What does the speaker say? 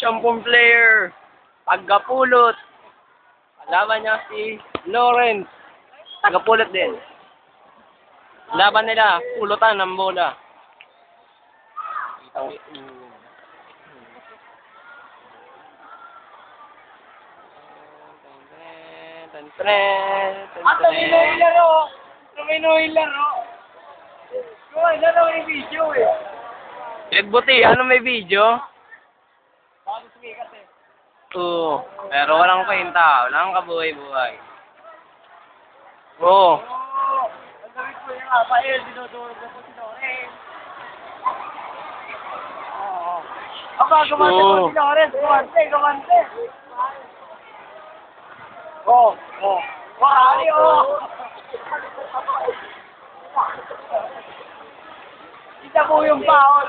10 player. Tagapulot. Laban niya si Lawrence. Tagapulot din. Laban nila, pulutan ng bola. Tumino yung laro! Tumino yung laro! Laro yung video eh! Nagbuti, ano may video? Baka sumikat eh. Oo, pero walang kwenta, walang kabuhay-buhay. Oo. Ang dami ko yung Rafael, dinudurog na po si Loren. Oo. Aba, gumante po si Loren, gumante. Wahali Kita po yung foul.